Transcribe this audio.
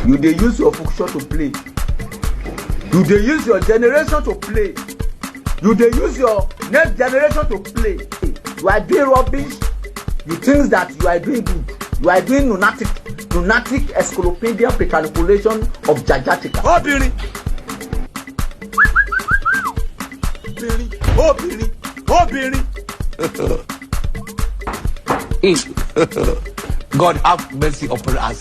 You dey use your function to play. You dey use your generation to play. You dey use your next generation to play. You are doing rubbish. You think that you are doing good. You are doing lunatic encyclopedia precanipulation of Jajatica. Obìnrin. God have mercy upon us.